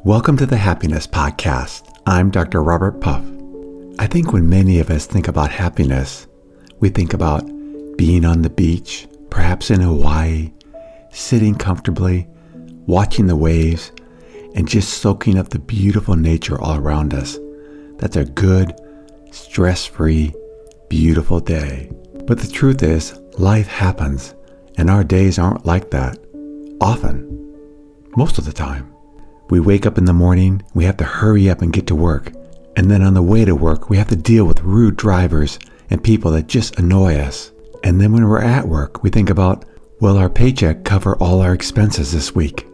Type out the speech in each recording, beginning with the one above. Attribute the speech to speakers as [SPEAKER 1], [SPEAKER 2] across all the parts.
[SPEAKER 1] Welcome to the Happiness Podcast. I'm Dr. Robert Puff. I think when many of us think about happiness, we think about being on the beach, perhaps in Hawaii, sitting comfortably, watching the waves, and just soaking up the beautiful nature all around us. That's a good, stress-free, beautiful day. But the truth is, life happens, and our days aren't like that. Often. Most of the time. We wake up in the morning, we have to hurry up and get to work. And then on the way to work, we have to deal with rude drivers and people that just annoy us. And then when we're at work, we think about, will our paycheck cover all our expenses this week?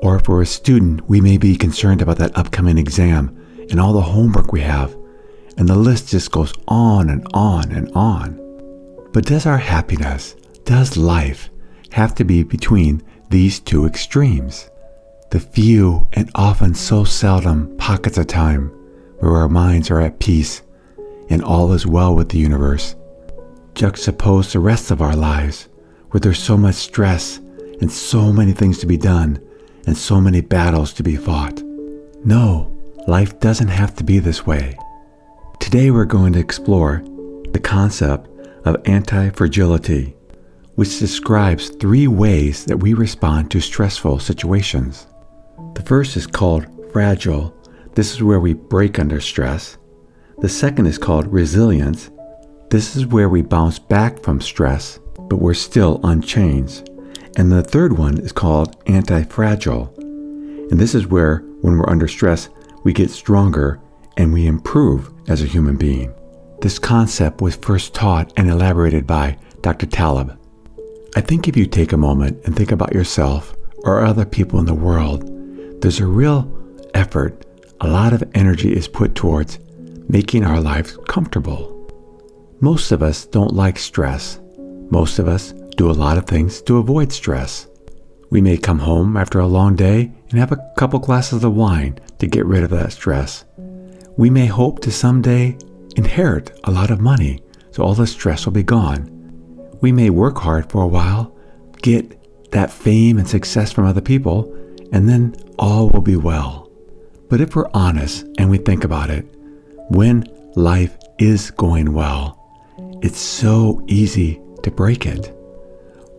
[SPEAKER 1] Or if we're a student, we may be concerned about that upcoming exam and all the homework we have. And the list just goes on and on and on. But does our happiness, does life have to be between these two extremes? The few and often so seldom pockets of time where our minds are at peace and all is well with the universe, juxtapose the rest of our lives where there's so much stress and so many things to be done and so many battles to be fought. No, life doesn't have to be this way. Today we're going to explore the concept of antifragility, which describes 3 ways that we respond to stressful situations. The first is called fragile. This is where we break under stress. The second is called resilience. This is where we bounce back from stress, but we're still unchanged. And the third one is called antifragile. And this is where, when we're under stress, we get stronger and we improve as a human being. This concept was first taught and elaborated by Dr. Taleb. I think if you take a moment and think about yourself or other people in the world, there's a real effort, a lot of energy is put towards making our lives comfortable. Most of us don't like stress. Most of us do a lot of things to avoid stress. We may come home after a long day and have a couple glasses of wine to get rid of that stress. We may hope to someday inherit a lot of money, so all the stress will be gone. We may work hard for a while, get that fame and success from other people, and then all will be well. But if we're honest and we think about it, when life is going well, it's so easy to break it.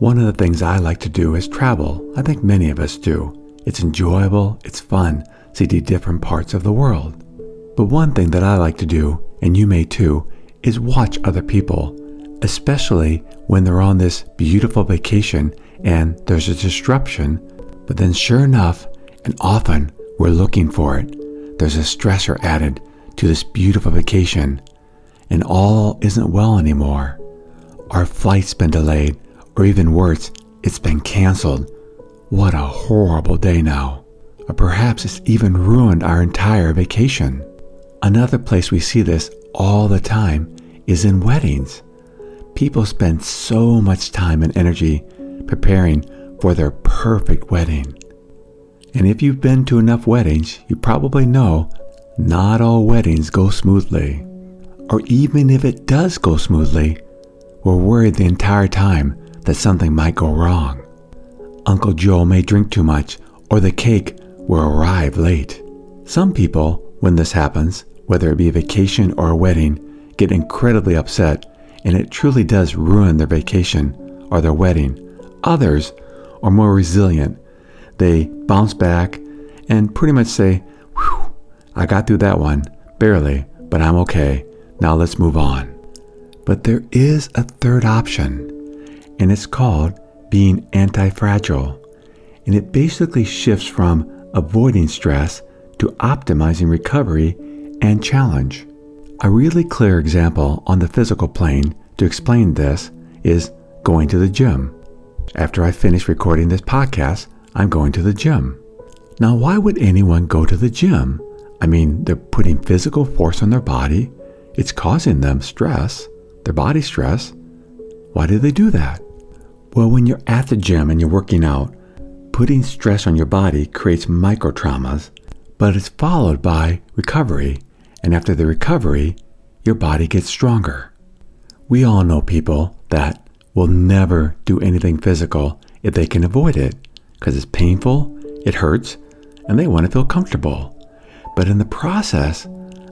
[SPEAKER 1] One of the things I like to do is travel. I think many of us do. It's enjoyable, it's fun, see different parts of the world. But one thing that I like to do, and you may too, is watch other people, especially when they're on this beautiful vacation and there's a disruption, but then sure enough, and often we're looking for it, there's a stressor added to this beautiful vacation, and all isn't well anymore. Our flight's been delayed, or even worse, it's been canceled. What a horrible day now. Or perhaps it's even ruined our entire vacation. Another place we see this all the time is in weddings. People spend so much time and energy preparing for their perfect wedding. And if you've been to enough weddings, you probably know not all weddings go smoothly. Or even if it does go smoothly, we're worried the entire time that something might go wrong. Uncle Joe may drink too much, or the cake will arrive late. Some people, when this happens, whether it be a vacation or a wedding, get incredibly upset, and it truly does ruin their vacation or their wedding. Others are more resilient. They bounce back and pretty much say, "Whew, I got through that one, barely, but I'm okay. Now let's move on." But there is a third option, and it's called being antifragile. And it basically shifts from avoiding stress to optimizing recovery and challenge. A really clear example on the physical plane to explain this is going to the gym. After I finish recording this podcast, I'm going to the gym. Now, why would anyone go to the gym? I mean, they're putting physical force on their body. It's causing them stress, their body stress. Why do they do that? Well, when you're at the gym and you're working out, putting stress on your body creates micro traumas, but it's followed by recovery. And after the recovery, your body gets stronger. We all know people that will never do anything physical if they can avoid it, because it's painful, it hurts, and they want to feel comfortable. But in the process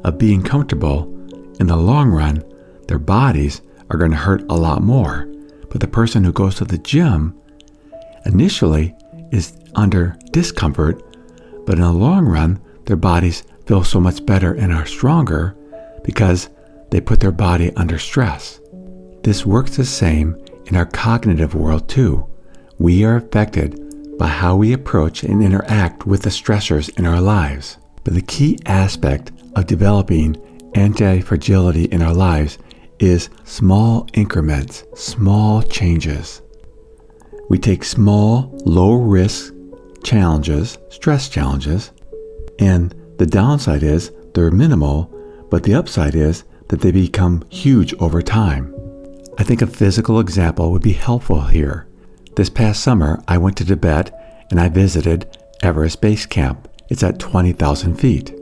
[SPEAKER 1] of being comfortable, in the long run, their bodies are going to hurt a lot more. But the person who goes to the gym initially is under discomfort, but in the long run, their bodies feel so much better and are stronger because they put their body under stress. This works the same in our cognitive world too. We are affected by how we approach and interact with the stressors in our lives. But the key aspect of developing antifragility in our lives is small increments, small changes. We take small, low-risk challenges, stress challenges, and the downside is they're minimal, but the upside is that they become huge over time. I think a physical example would be helpful here. This past summer, I went to Tibet and I visited Everest Base Camp. It's at 20,000 feet.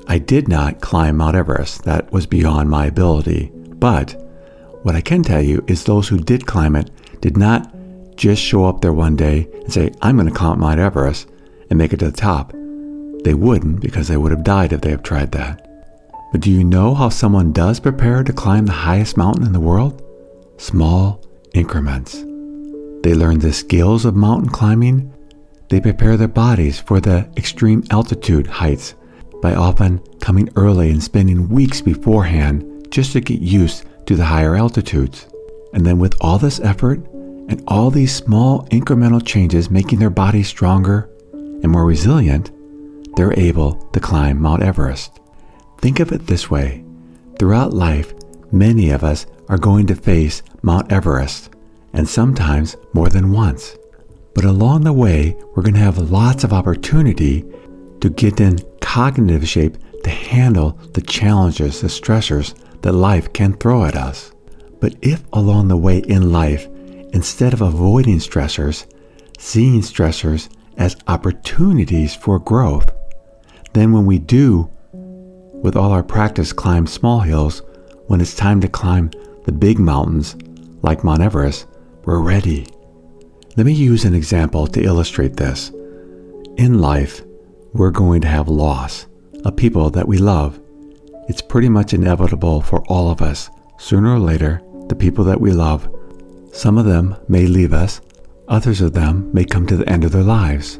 [SPEAKER 1] I did not climb Mount Everest. That was beyond my ability. But what I can tell you is those who did climb it did not just show up there one day and say, I'm going to climb Mount Everest and make it to the top. They wouldn't, because they would have died if they have tried that. But do you know how someone does prepare to climb the highest mountain in the world? Small increments. They learn the skills of mountain climbing. They prepare their bodies for the extreme altitude heights by often coming early and spending weeks beforehand just to get used to the higher altitudes. And then with all this effort and all these small incremental changes making their bodies stronger and more resilient, they're able to climb Mount Everest. Think of it this way. Throughout life, many of us are going to face Mount Everest, and sometimes more than once. But along the way, we're going to have lots of opportunity to get in cognitive shape to handle the challenges, the stressors that life can throw at us. But if along the way in life, instead of avoiding stressors, seeing stressors as opportunities for growth, then when we do, with all our practice, climb small hills, when it's time to climb the big mountains like Mount Everest, we're ready. Let me use an example to illustrate this. In life, we're going to have loss of people that we love. It's pretty much inevitable for all of us. Sooner or later, the people that we love, some of them may leave us, others of them may come to the end of their lives.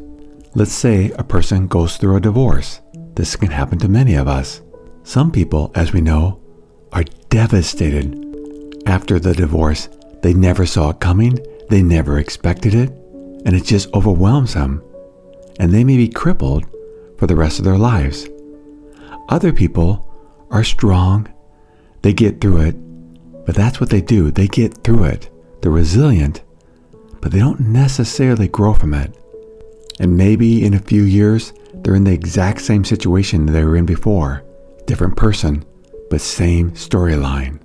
[SPEAKER 1] Let's say a person goes through a divorce. This can happen to many of us. Some people, as we know, are devastated after the divorce. They never saw it coming, they never expected it, and it just overwhelms them. And they may be crippled for the rest of their lives. Other people are strong, they get through it, but that's what they do, they get through it. They're resilient, but they don't necessarily grow from it. And maybe in a few years, they're in the exact same situation they were in before. Different person, but same storyline.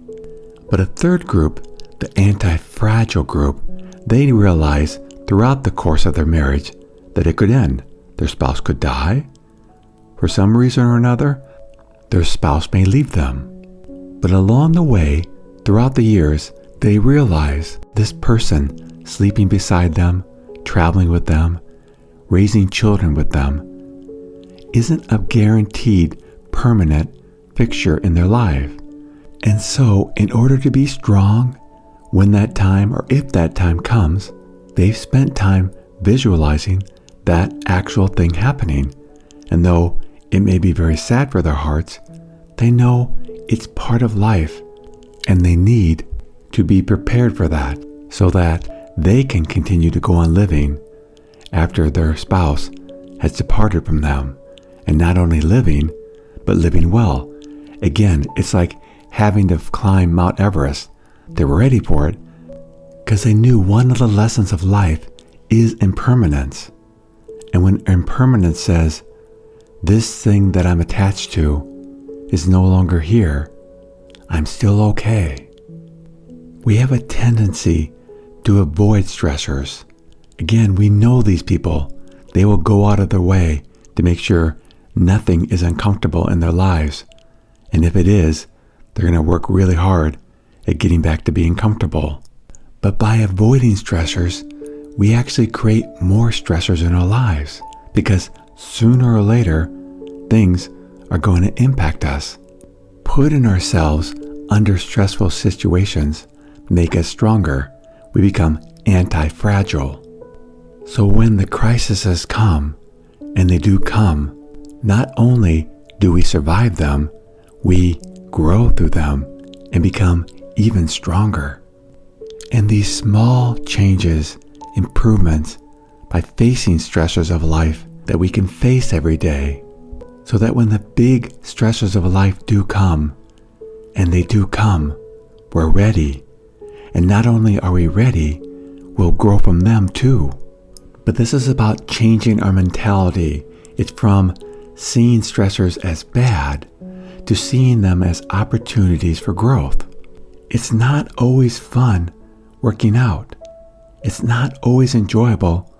[SPEAKER 1] But a third group, the anti-fragile group, they realize throughout the course of their marriage that it could end. Their spouse could die. For some reason or another, their spouse may leave them. But along the way, throughout the years, they realize this person sleeping beside them, traveling with them, raising children with them, isn't a guaranteed permanent fixture in their life. And so, in order to be strong, when that time or if that time comes, they've spent time visualizing that actual thing happening. And though it may be very sad for their hearts, they know it's part of life and they need to be prepared for that so that they can continue to go on living after their spouse has departed from them, and not only living, but living well. Again, it's like having to climb Mount Everest. They were ready for it because they knew one of the lessons of life is impermanence. And when impermanence says, this thing that I'm attached to is no longer here, I'm still okay. We have a tendency to avoid stressors. Again, we know these people. They will go out of their way to make sure nothing is uncomfortable in their lives. And if it is, they're going to work really hard at getting back to being comfortable. But by avoiding stressors, we actually create more stressors in our lives because sooner or later, things are going to impact us. Putting ourselves under stressful situations make us stronger. We become anti-fragile. So when the crises come, and they do come, not only do we survive them, we grow through them and become even stronger. And these small changes, improvements, by facing stressors of life that we can face every day, so that when the big stressors of life do come, and they do come, we're ready. And not only are we ready, we'll grow from them too. But this is about changing our mentality. It's from seeing stressors as bad to seeing them as opportunities for growth. It's not always fun working out. It's not always enjoyable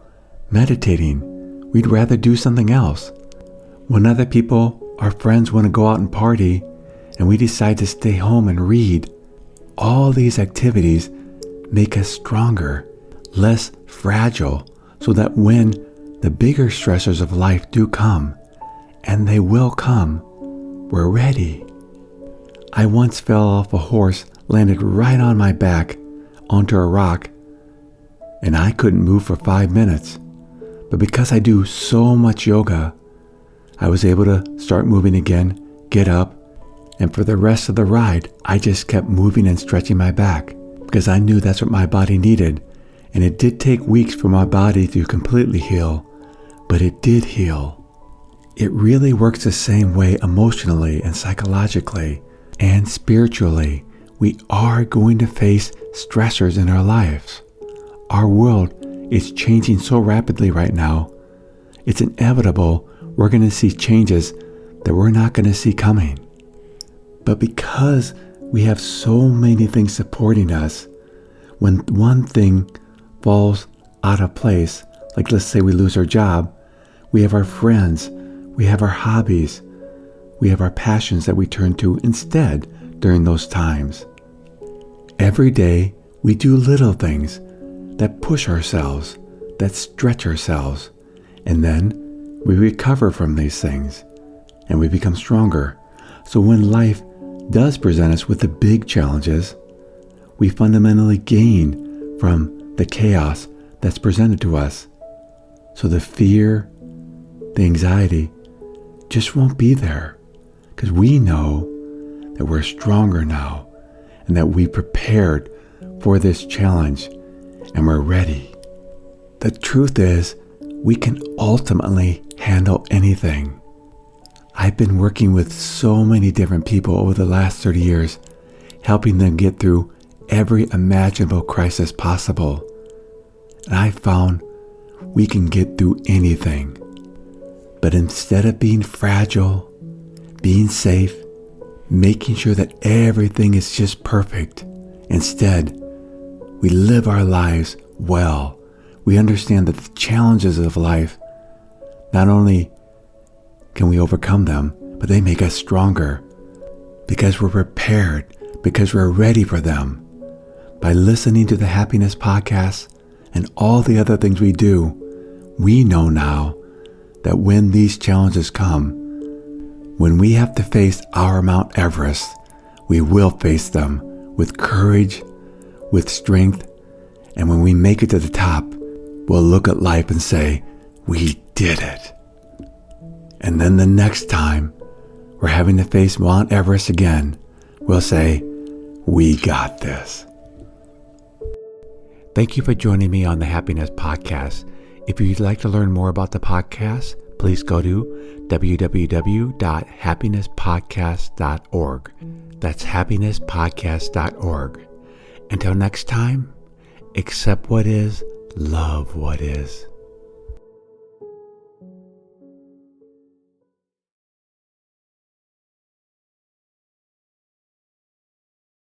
[SPEAKER 1] meditating. We'd rather do something else. When other people, our friends, want to go out and party, and we decide to stay home and read, all these activities make us stronger, less fragile, so that when the bigger stressors of life do come, and they will come, we're ready. I once fell off a horse, landed right on my back onto a rock, and I couldn't move for 5 minutes. But because I do so much yoga, I was able to start moving again, get up, and for the rest of the ride, I just kept moving and stretching my back because I knew that's what my body needed. And it did take weeks for my body to completely heal, but it did heal. It really works the same way emotionally and psychologically and spiritually. We are going to face stressors in our lives. Our world is changing so rapidly right now. It's inevitable we're going to see changes that we're not going to see coming. But because we have so many things supporting us, when one thing falls out of place, like let's say we lose our job, we have our friends, we have our hobbies, we have our passions that we turn to instead during those times. Every day we do little things that push ourselves, that stretch ourselves, and then we recover from these things and we become stronger. So when life does present us with the big challenges, we fundamentally gain from the chaos that's presented to us. So the fear, the anxiety just won't be there because we know that we're stronger now and that we prepared for this challenge and we're ready. The truth is, we can ultimately handle anything. I've been working with so many different people over the last 30 years, helping them get through every imaginable crisis possible. And I found we can get through anything. But instead of being fragile, being safe, making sure that everything is just perfect, instead, we live our lives well. We understand that the challenges of life, not only can we overcome them, but they make us stronger because we're prepared, because we're ready for them. By listening to the Happiness Podcast and all the other things we do, we know now that when these challenges come, when we have to face our Mount Everest, we will face them with courage, with strength, and when we make it to the top, we'll look at life and say, we did it. And then the next time we're having to face Mount Everest again, we'll say, we got this. Thank you for joining me on the Happiness Podcast. If you'd like to learn more about the podcast, please go to www.happinesspodcast.org. That's happinesspodcast.org. Until next time, accept what is, love what is.